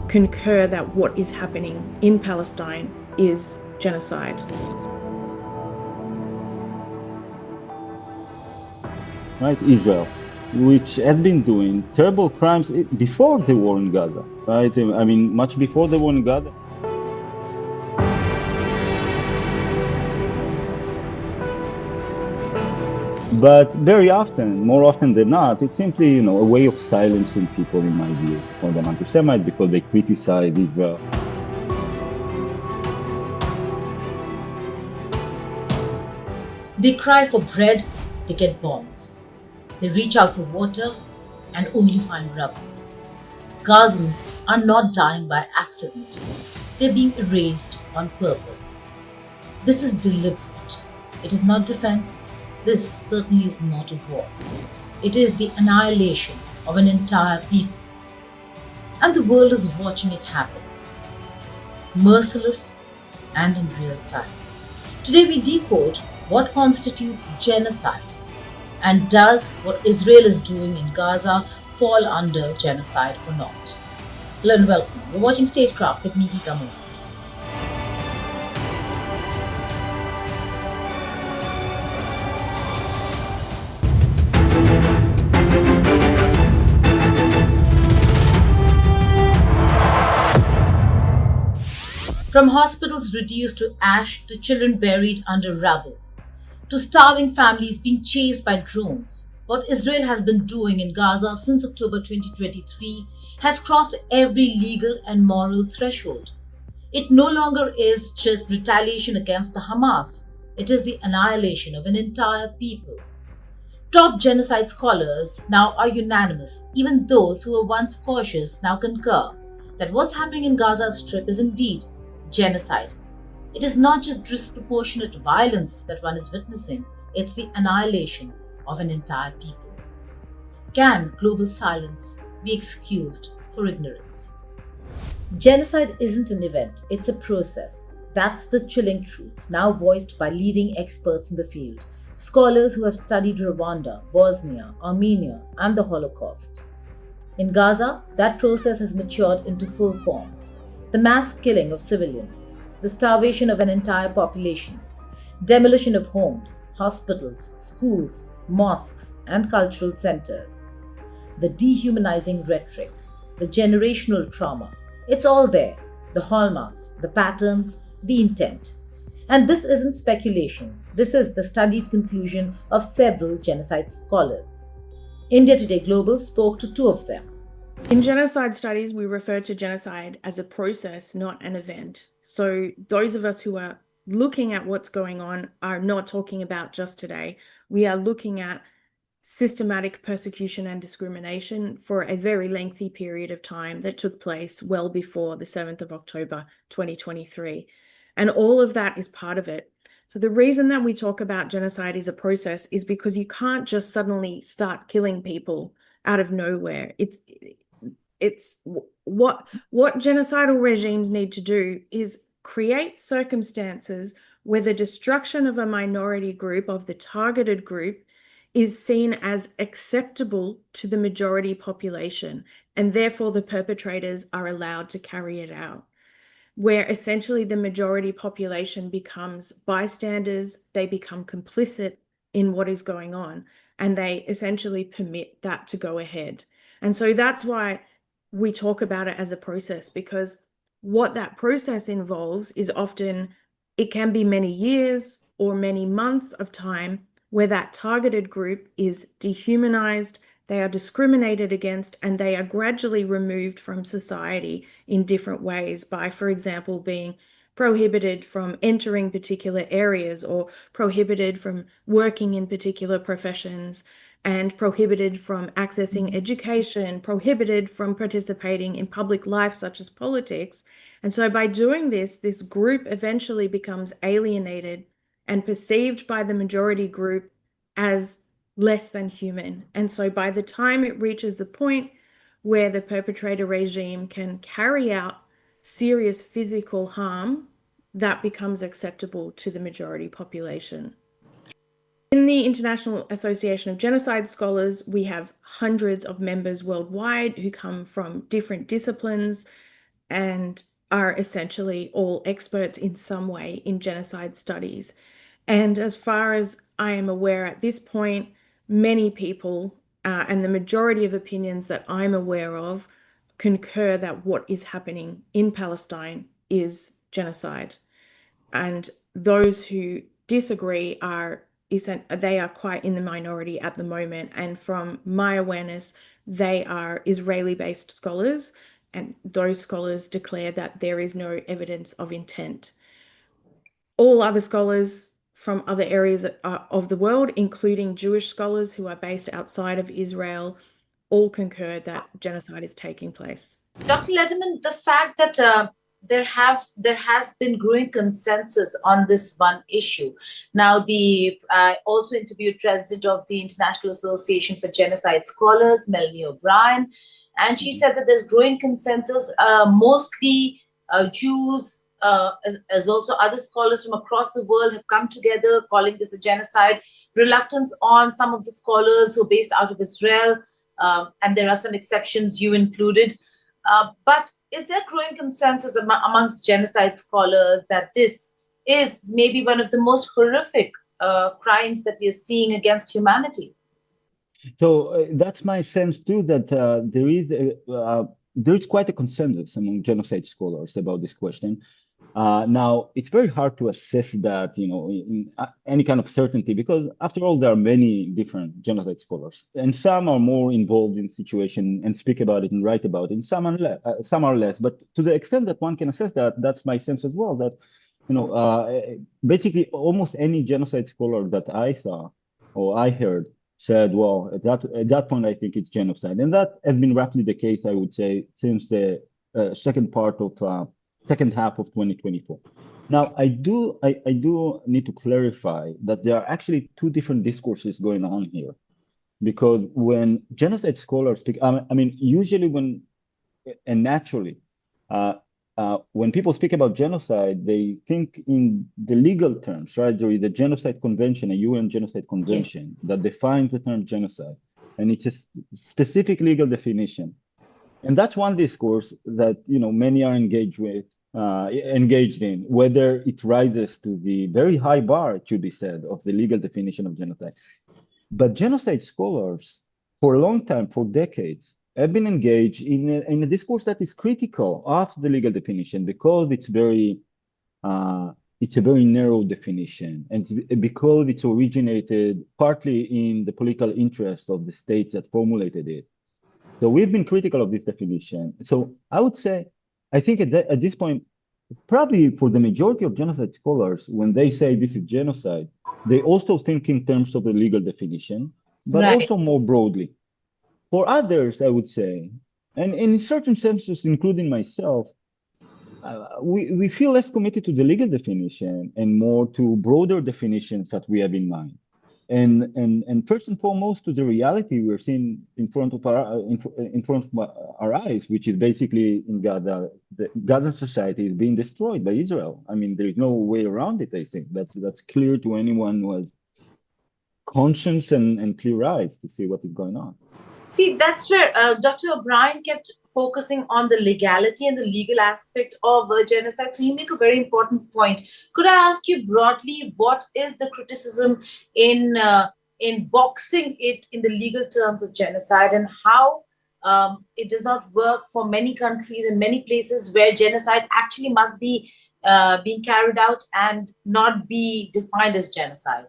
concur that what is happening in Palestine is genocide. Right, Israel, which had been doing terrible crimes before the war in Gaza, right? I mean, much before the war in Gaza. But very often, more often than not, it's simply, a way of silencing people, in my view, call them anti-Semite because they criticize Israel. They cry for bread, they get bombs. They reach out for water and only find rubble. Gazans are not dying by accident. They're being erased on purpose. This is deliberate. It is not defense. This certainly is not a war. It is the annihilation of an entire people. And the world is watching it happen. Merciless and in real time. Today we decode what constitutes genocide, and does what Israel is doing in Gaza fall under genocide or not? Hello and welcome. You're watching Statecraft with me, Geeta Moon. From hospitals reduced to ash to children buried under rubble, to starving families being chased by drones, what Israel has been doing in Gaza since October 2023 has crossed every legal and moral threshold. It no longer is just retaliation against the Hamas. It is the annihilation of an entire people. Top genocide scholars now are unanimous. Even those who were once cautious now concur that what's happening in Gaza Strip is indeed genocide. It is not just disproportionate violence that one is witnessing, it's the annihilation of an entire people. Can global silence be excused for ignorance? Genocide isn't an event, it's a process. That's the chilling truth, now voiced by leading experts in the field, scholars who have studied Rwanda, Bosnia, Armenia, and the Holocaust. In Gaza, that process has matured into full form. The mass killing of civilians, the starvation of an entire population, demolition of homes, hospitals, schools, mosques, and cultural centers, the dehumanizing rhetoric, the generational trauma, it's all there, the hallmarks, the patterns, the intent. And this isn't speculation, this is the studied conclusion of several genocide scholars. India Today Global spoke to two of them. In genocide studies, we refer to genocide as a process, not an event. So those of us who are looking at what's going on are not talking about just today. We are looking at systematic persecution and discrimination for a very lengthy period of time that took place well before the 7th of October 2023. And all of that is part of it. So the reason that we talk about genocide as a process is because you can't just suddenly start killing people out of nowhere. It's what genocidal regimes need to do is create circumstances where the destruction of a minority group, of the targeted group, is seen as acceptable to the majority population, and therefore the perpetrators are allowed to carry it out. Where essentially the majority population becomes bystanders, they become complicit in what is going on, and they essentially permit that to go ahead. And so that's why we talk about it as a process, because what that process involves is often, it can be many years or many months of time where that targeted group is dehumanized, they are discriminated against, and they are gradually removed from society in different ways by, for example, being prohibited from entering particular areas or prohibited from working in particular professions, and prohibited from accessing education, prohibited from participating in public life such as politics. And so by doing this group eventually becomes alienated and perceived by the majority group as less than human. And so by the time it reaches the point where the perpetrator regime can carry out serious physical harm, that becomes acceptable to the majority population. In the International Association of Genocide Scholars, we have hundreds of members worldwide who come from different disciplines, and are essentially all experts in some way in genocide studies. And as far as I am aware at this point, many people, and the majority of opinions that I'm aware of, concur that what is happening in Palestine is genocide. And those who disagree they are quite in the minority at the moment. And from my awareness, they are Israeli-based scholars, and those scholars declare that there is no evidence of intent. All other scholars from other areas of the world, including Jewish scholars who are based outside of Israel, all concur that genocide is taking place. Dr. Lederman, the fact that there has been growing consensus on this one issue. Now, I also interviewed President of the International Association for Genocide Scholars, Melanie O'Brien, and she said that there's growing consensus, mostly Jews, as also other scholars from across the world have come together calling this a genocide. Reluctance on some of the scholars who are based out of Israel, and there are some exceptions, you included. But is there growing consensus amongst genocide scholars that this is maybe one of the most horrific crimes that we are seeing against humanity? So that's my sense too, that there is quite a consensus among genocide scholars about this question. Now, it's very hard to assess that, in any kind of certainty, because after all, there are many different genocide scholars, and some are more involved in the situation and speak about it and write about it, and some are less. But to the extent that one can assess that, that's my sense as well, that, basically almost any genocide scholar that I saw or I heard said, well, at that point, I think it's genocide. And that has been roughly the case, I would say, since the second half of 2024. Now, I do need to clarify that there are actually two different discourses going on here, because when genocide scholars speak, usually naturally, when people speak about genocide, they think in the legal terms, right? There is a genocide convention, a UN Genocide Convention, yes, that defines the term genocide, and it's a specific legal definition. And that's one discourse that many are engaged in, whether it rises to the very high bar, it should be said, of the legal definition of genocide. But genocide scholars, for a long time, for decades, have been engaged in a discourse that is critical of the legal definition, because it's a very narrow definition, and because it's originated partly in the political interest of the states that formulated it. So we've been critical of this definition. So I would say, I think at this point, probably for the majority of genocide scholars, when they say this is genocide, they also think in terms of the legal definition, but right, also more broadly. For others, I would say, and in certain senses, including myself, we feel less committed to the legal definition and more to broader definitions that we have in mind. And first and foremost, to the reality we're seeing in front of our eyes, which is basically in Gaza. The Gaza society is being destroyed by Israel. I mean, there is no way around it. I think that's clear to anyone who has conscience and clear eyes to see what is going on. See, that's where Dr. O'Brien kept focusing on the legality and the legal aspect of genocide. So you make a very important point. Could I ask you broadly, what is the criticism in boxing it in the legal terms of genocide, and how it does not work for many countries and many places where genocide actually must be being carried out and not be defined as genocide?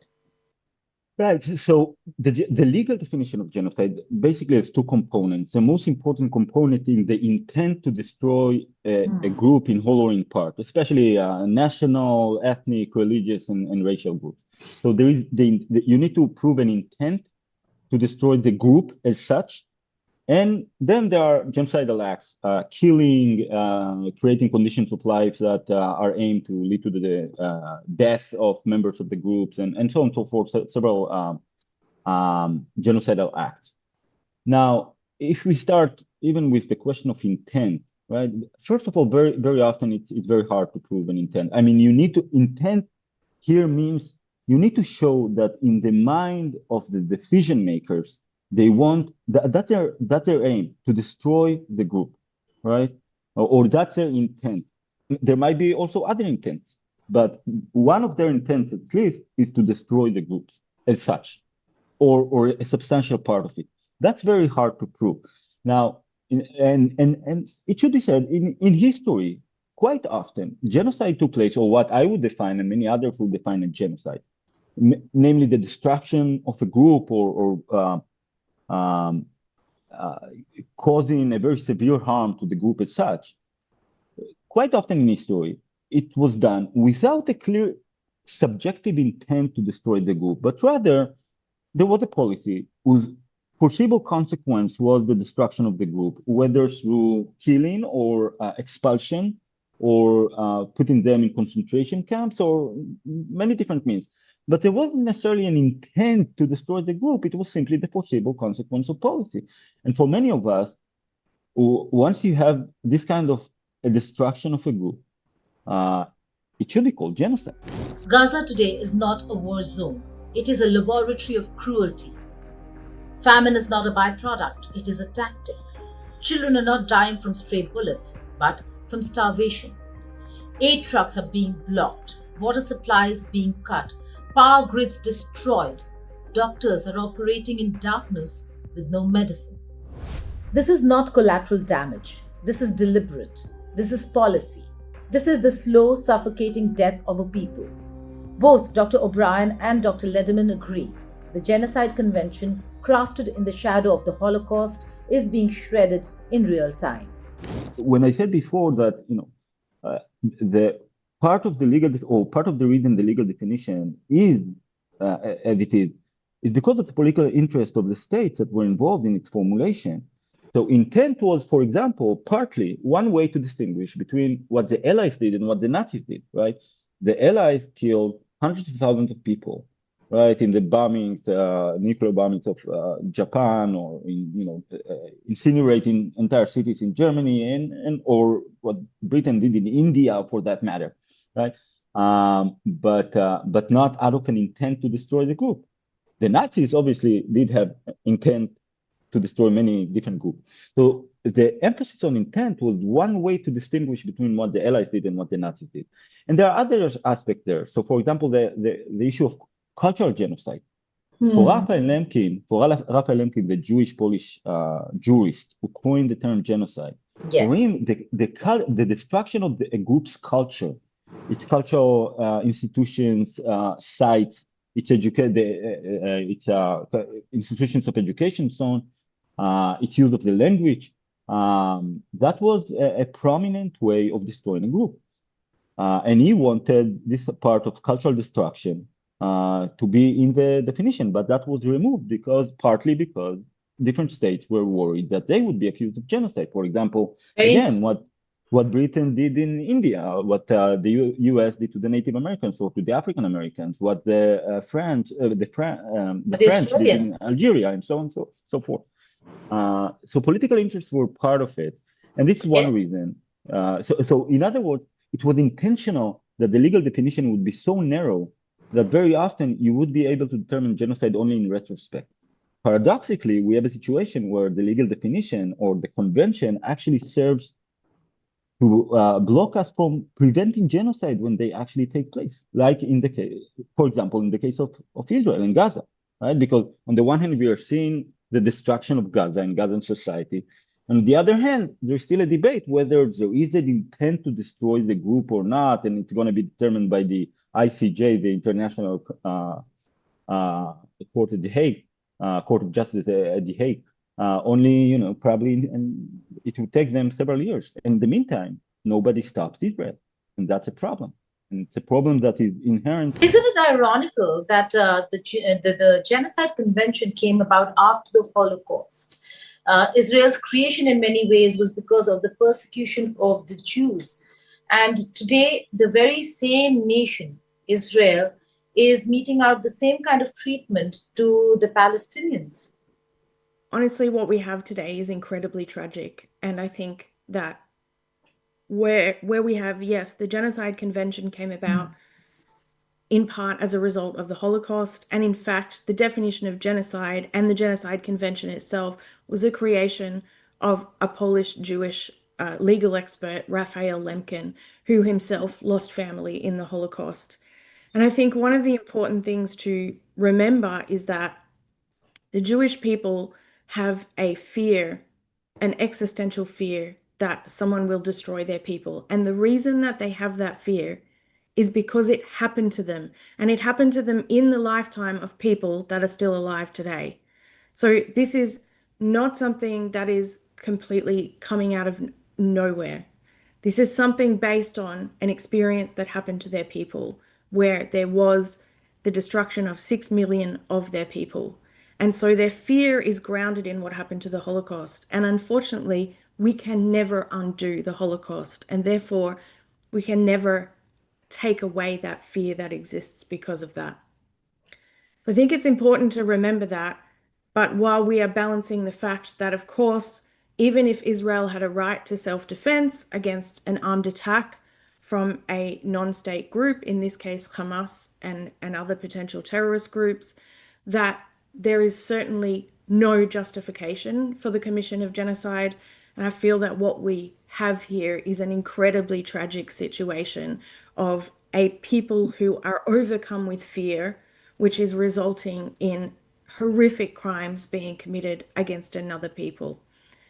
Right. So the legal definition of genocide basically has two components. The most important component is the intent to destroy a group in whole or in part, especially national, ethnic, religious, and racial groups. So there is you need to prove an intent to destroy the group as such. And then there are genocidal acts, killing, creating conditions of life that are aimed to lead to the death of members of the groups, and so on and so forth, several genocidal acts. Now, if we start even with the question of intent, right? First of all, very, very often it's very hard to prove an intent. I mean, intent here means you need to show that in the mind of the decision makers, they want that's their aim, to destroy the group, right? or that's their intent. There might be also other intents, but one of their intents, at least, is to destroy the groups as such, or a substantial part of it. That's very hard to prove. Now, and it should be said, in history, quite often, genocide took place, or what I would define, and many others would define as genocide, namely the destruction of a group or causing a very severe harm to the group as such. Quite often in history, it was done without a clear subjective intent to destroy the group, but rather there was a policy whose foreseeable consequence was the destruction of the group, whether through killing or expulsion or putting them in concentration camps or many different means. But there wasn't necessarily an intent to destroy the group. It was simply the foreseeable consequence of policy. And for many of us, once you have this kind of a destruction of a group, it should be called genocide. Gaza today is not a war zone. It is a laboratory of cruelty. Famine is not a byproduct, it is a tactic. Children are not dying from stray bullets, but from starvation. Aid trucks are being blocked, water supplies being cut, power grids destroyed. Doctors are operating in darkness with no medicine. This is not collateral damage. This is deliberate. This is policy. This is the slow, suffocating death of a people. Both Dr. O'Brien and Dr. Lederman agree. The Genocide Convention, crafted in the shadow of the Holocaust, is being shredded in real time. When I said before that, the part of the legal or part of the reason the legal definition is as it is because of the political interest of the states that were involved in its formulation. So intent was, for example, partly one way to distinguish between what the Allies did and what the Nazis did, right? The Allies killed hundreds of thousands of people, right, in the bombings, nuclear bombings of Japan, or incinerating entire cities in Germany, and or what Britain did in India, for that matter, right? But not out of an intent to destroy the group. The Nazis obviously did have intent to destroy many different groups. So the emphasis on intent was one way to distinguish between what the Allies did and what the Nazis did. And there are other aspects there. So, for example, the issue of cultural genocide. For Raphael Lemkin, the Jewish Polish jurist who coined the term genocide, for him, the destruction of a group's culture, its cultural institutions, sites, its institutions of education, so on, its use of the language, that was a prominent way of destroying a group. And he wanted this part of cultural destruction to be in the definition, but that was removed partly because different states were worried that they would be accused of genocide. For example, again, what Britain did in India, what the US did to the Native Americans or to the African Americans, what the French did in Algeria, and so on, so forth. So political interests were part of it, and this is one reason. So in other words, it was intentional that the legal definition would be so narrow that very often you would be able to determine genocide only in retrospect. Paradoxically, we have a situation where the legal definition or the convention actually serves to block us from preventing genocide when they actually take place, like in the case, for example, in the case of Israel and Gaza, right? Because on the one hand, we are seeing the destruction of Gaza and Gazan society. And on the other hand, there's still a debate whether there is an intent to destroy the group or not, and it's going to be determined by the ICJ, the International Court at The Hague, Court of Justice at The Hague. Only, probably, and it will take them several years. In the meantime, nobody stops Israel, and that's a problem. And it's a problem that is inherent. Isn't it ironical that the Genocide Convention came about after the Holocaust? Israel's creation in many ways was because of the persecution of the Jews. And today, the very same nation, Israel, is meting out the same kind of treatment to the Palestinians. Honestly, what we have today is incredibly tragic. And I think that where we have, yes, the Genocide Convention came about in part as a result of the Holocaust. And in fact, the definition of genocide and the Genocide Convention itself was a creation of a Polish Jewish legal expert Raphael Lemkin, who himself lost family in the Holocaust. And I think one of the important things to remember is that the Jewish people have a fear, an existential fear that someone will destroy their people. And the reason that they have that fear is because it happened to them. And it happened to them in the lifetime of people that are still alive today. So this is not something that is completely coming out of nowhere. This is something based on an experience that happened to their people, where there was the destruction of 6 million of their people. And so their fear is grounded in what happened to the Holocaust. And unfortunately, we can never undo the Holocaust. And therefore, we can never take away that fear that exists because of that. I think it's important to remember that. But while we are balancing the fact that, of course, even if Israel had a right to self-defense against an armed attack from a non-state group, in this case Hamas and other potential terrorist groups, that there is certainly no justification for the commission of genocide. And I feel that what we have here is an incredibly tragic situation of a people who are overcome with fear, which is resulting in horrific crimes being committed against another people.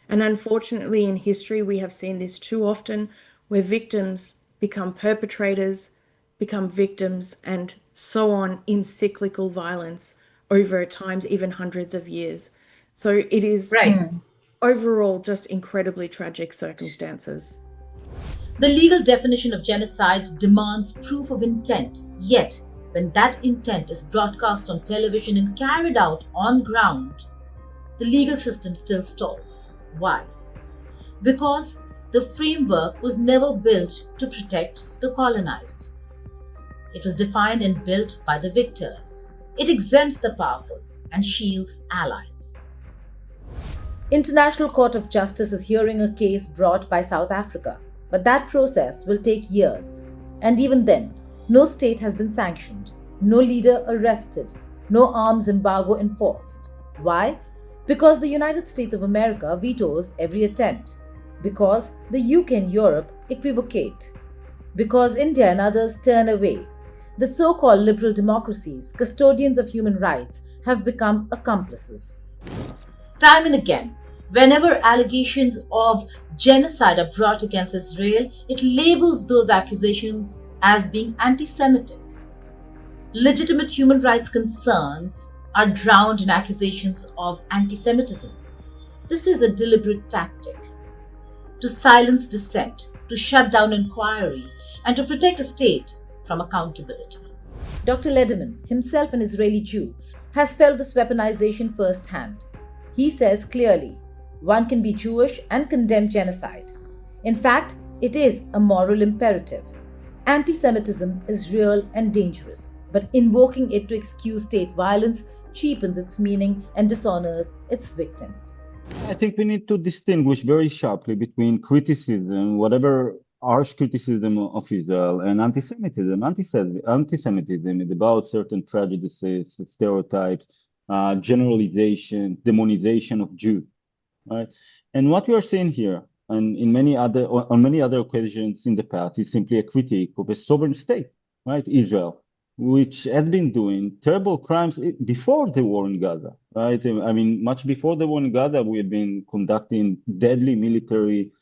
And unfortunately, in history, we have seen this too often, where victims become perpetrators, become victims, and so on in cyclical violence over times, even hundreds of years. So it is overall just incredibly tragic circumstances. The legal definition of genocide demands proof of intent, yet when that intent is broadcast on television and carried out on ground, the legal system still stalls. Why? Because the framework was never built to protect the colonized. It was defined and built by the victors. It exempts the powerful and shields allies. International Court of Justice is hearing a case brought by South Africa, but that process will take years. And even then, no state has been sanctioned, no leader arrested, no arms embargo enforced. Why? Because the United States of America vetoes every attempt. Because the UK and Europe equivocate. Because India and others turn away. The so-called liberal democracies, custodians of human rights, have become accomplices. Time and again, whenever allegations of genocide are brought against Israel, it labels those accusations as being anti-Semitic. Legitimate human rights concerns are drowned in accusations of anti-Semitism. This is a deliberate tactic to silence dissent, to shut down inquiry, and to protect a state from accountability. Dr. Lederman, himself an Israeli Jew, has felt this weaponization firsthand. He says clearly, one can be Jewish and condemn genocide. In fact, it is a moral imperative. Anti-Semitism is real and dangerous, but invoking it to excuse state violence cheapens its meaning and dishonors its victims. I think we need to distinguish very sharply between criticism, whatever harsh criticism of Israel, and anti-Semitism. Anti-Semitism is about certain prejudices, stereotypes, generalization, demonization of Jews, right? And what we are seeing here, and on many other occasions in the past, is simply a critique of a sovereign state, right? Israel, which had been doing terrible crimes before the war in Gaza, right? I mean, much before the war in Gaza, we had been conducting deadly military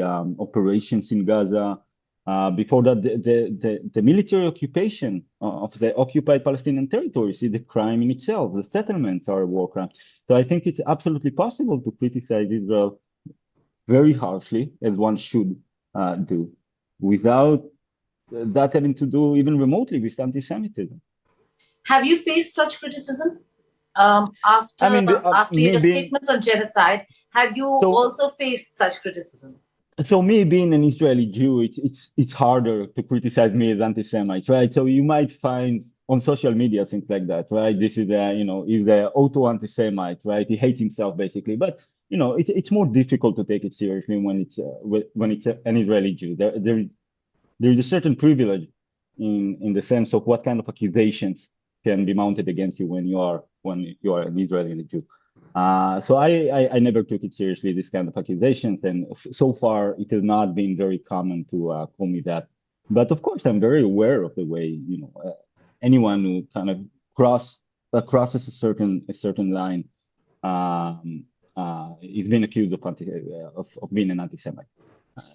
operations in Gaza. Before that, the military occupation of the occupied Palestinian territories is a crime in itself. The settlements are a war crime. So I think it's absolutely possible to criticize Israel very harshly, as one should do, without that having to do even remotely with anti-Semitism. Have you faced such criticism after your statements on genocide? Have you also faced such criticism? So me being an Israeli Jew, it's harder to criticize me as anti-Semite, right? So you might find on social media things like that, right? This is he's a auto anti-Semite, right? He hates himself basically, but it's more difficult to take it seriously when it's an Israeli Jew. There is a certain privilege in the sense of what kind of accusations can be mounted against you when you are an Israeli Jew. So I never took it seriously, this kind of accusations, and so far it has not been very common to call me that. But of course, I'm very aware of the way, anyone who kind of crosses a certain line is being accused of being an anti-Semite.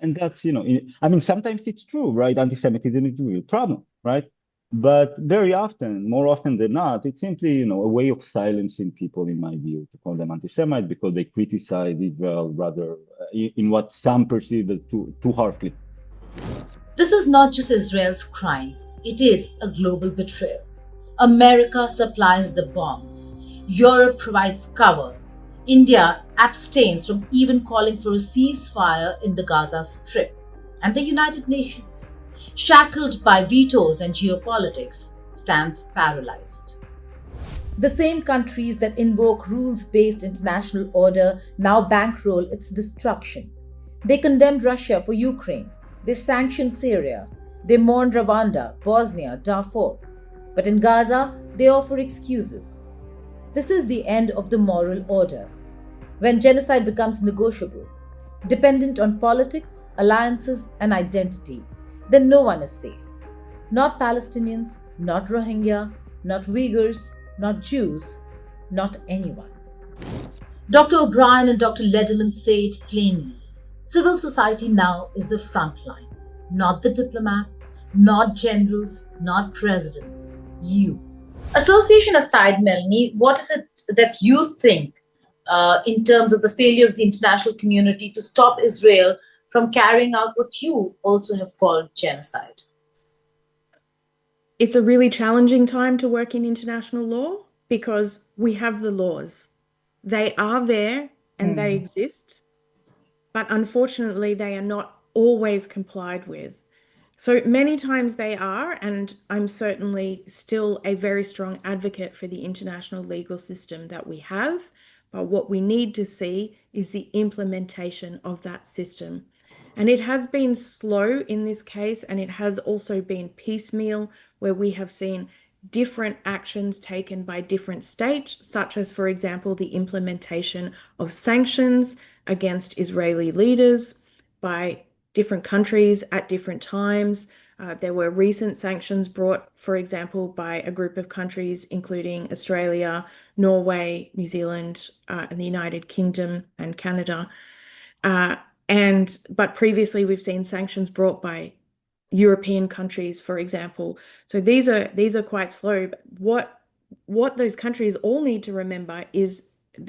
And that's, I mean, sometimes it's true, right? Anti-Semitism is a real problem, right? But very often, more often than not, it's simply, a way of silencing people, in my view, to call them anti-Semite because they criticize Israel rather in what some perceive as too harshly. This is not just Israel's crime, it is a global betrayal. America supplies the bombs, Europe provides cover, India abstains from even calling for a ceasefire in the Gaza Strip, and the United Nations, shackled by vetoes and geopolitics, stands paralyzed. The same countries that invoke rules-based international order now bankroll its destruction. They condemned Russia for Ukraine, they sanctioned Syria, they mourned Rwanda, Bosnia, Darfur. But in Gaza, they offer excuses. This is the end of the moral order. When genocide becomes negotiable, dependent on politics, alliances, and identity, then no one is safe. Not Palestinians, not Rohingya, not Uyghurs, not Jews, not anyone. Dr. O'Brien and Dr. Lederman say it plainly. Civil society now is the front line, not the diplomats, not generals, not presidents, you. Association aside, Melanie, what is it that you think in terms of the failure of the international community to stop Israel from carrying out what you also have called genocide? It's a really challenging time to work in international law because we have the laws. They are there and they exist, but unfortunately they are not always complied with. So many times they are, and I'm certainly still a very strong advocate for the international legal system that we have, but what we need to see is the implementation of that system. And it has been slow in this case, and it has also been piecemeal, where we have seen different actions taken by different states, such as, for example, the implementation of sanctions against Israeli leaders by different countries at different times. There were recent sanctions brought, for example, by a group of countries, including Australia, Norway, New Zealand, and the United Kingdom and Canada. But previously we've seen sanctions brought by European countries, for example. So these are quite slow. But what those countries all need to remember is,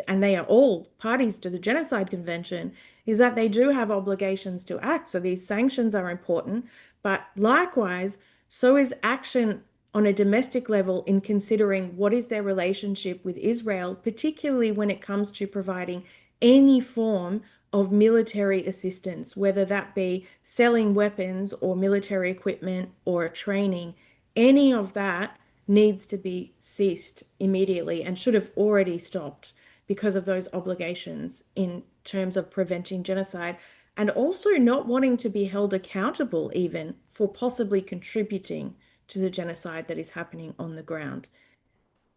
and they are all parties to the Genocide Convention, is that they do have obligations to act. So these sanctions are important, but likewise, so is action on a domestic level in considering what is their relationship with Israel, particularly when it comes to providing any form of military assistance, whether that be selling weapons or military equipment or training. Any of that needs to be ceased immediately and should have already stopped because of those obligations in terms of preventing genocide, and also not wanting to be held accountable even for possibly contributing to the genocide that is happening on the ground.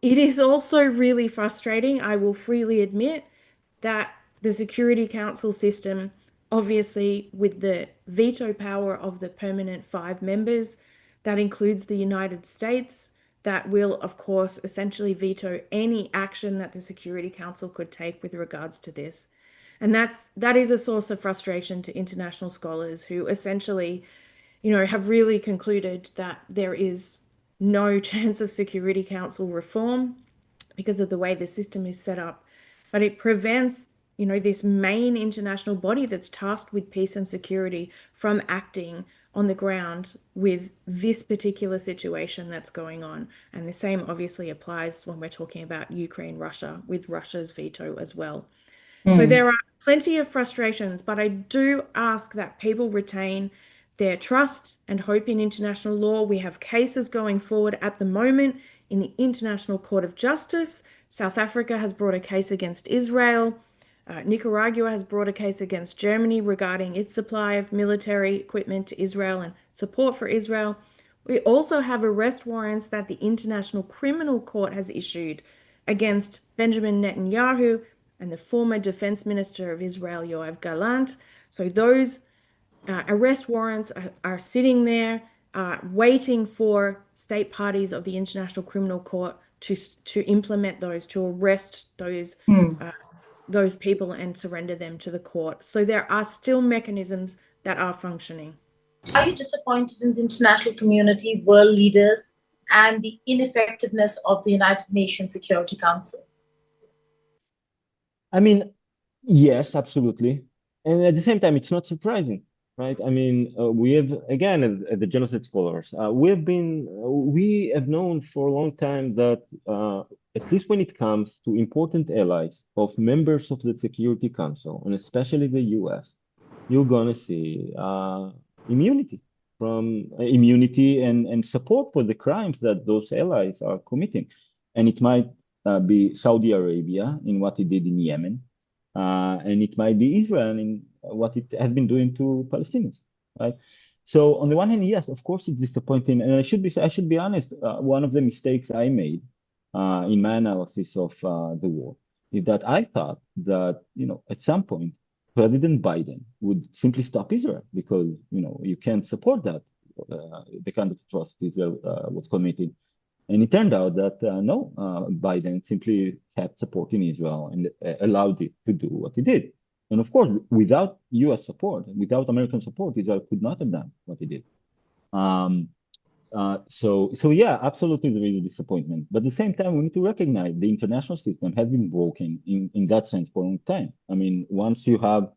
It is also really frustrating, I will freely admit, that the Security Council system, obviously with the veto power of the permanent 5 members, that includes the United States, that will, of course, essentially veto any action that the Security Council could take with regards to this. And that is a source of frustration to international scholars who essentially, have really concluded that there is no chance of Security Council reform because of the way the system is set up. But it prevents, this main international body that's tasked with peace and security from acting on the ground with this particular situation that's going on. And the same obviously applies when we're talking about Ukraine, Russia, with Russia's veto as well. So there are plenty of frustrations, but I do ask that people retain their trust and hope in international law. We have cases going forward at the moment in the International Court of Justice. South Africa has brought a case against Israel. Nicaragua has brought a case against Germany regarding its supply of military equipment to Israel and support for Israel. We also have arrest warrants that the International Criminal Court has issued against Benjamin Netanyahu and the former defense minister of Israel, Yoav Gallant. So those arrest warrants are sitting there waiting for state parties of the International Criminal Court to implement those, to arrest those people and surrender them to the court. So there are still mechanisms that are functioning. Are you disappointed in the international community, world leaders, and the ineffectiveness of the United Nations Security Council? I mean, yes, absolutely. And at the same time, it's not surprising, right? I mean, we have, again, as the genocide scholars, we have known for a long time that at least when it comes to important allies of members of the Security Council, and especially the US, you're going to see immunity and support for the crimes that those allies are committing. And it might be Saudi Arabia in what it did in Yemen, and it might be Israel in what it has been doing to Palestinians, right? So on the one hand, yes, of course it's disappointing, and I should be honest. One of the mistakes I made in my analysis of the war is that I thought that at some point President Biden would simply stop Israel because you can't support that the kind of atrocity Israel was committing. And it turned out that no, Biden simply kept supporting Israel and allowed it to do what it did. And of course, without US support, without American support, Israel could not have done what it did. So yeah, absolutely there is a disappointment. But at the same time, we need to recognize the international system has been broken in that sense for a long time. I mean, once you have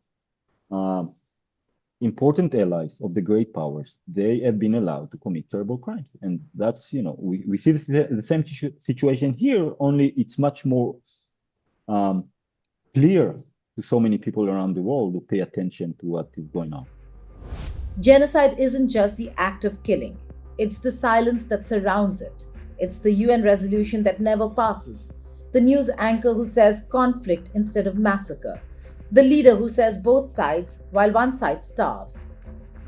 important allies of the great powers, they have been allowed to commit terrible crimes. And that's, we see the same situation here, only it's much more clear to so many people around the world who pay attention to what is going on. Genocide isn't just the act of killing. It's the silence that surrounds it. It's the UN resolution that never passes. The news anchor who says conflict instead of massacre. The leader who says both sides while one side starves.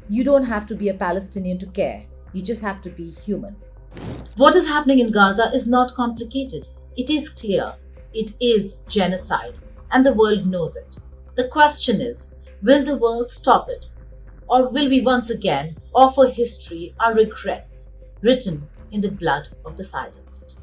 You don't have to be a Palestinian to care. You just have to be human. What is happening in Gaza is not complicated. It is clear. It is genocide, and the world knows it. The question is, will the world stop it? Or will we once again offer history our regrets, written in the blood of the silenced?